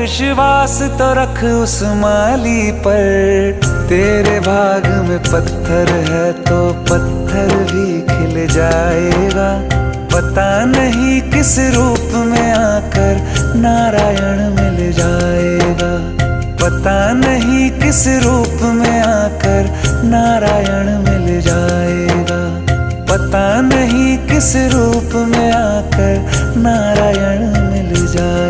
विश्वास तो रख उस माली पर, तेरे भाग में पत्थर है तो पत्थर भी खिल जाएगा। पता नहीं किस रूप में आकर नारायण मिल जाएगा। पता नहीं किस रूप में आकर नारायण मिल जाएगा। पता नहीं किस रूप में आकर नारायण मिल जाएगा।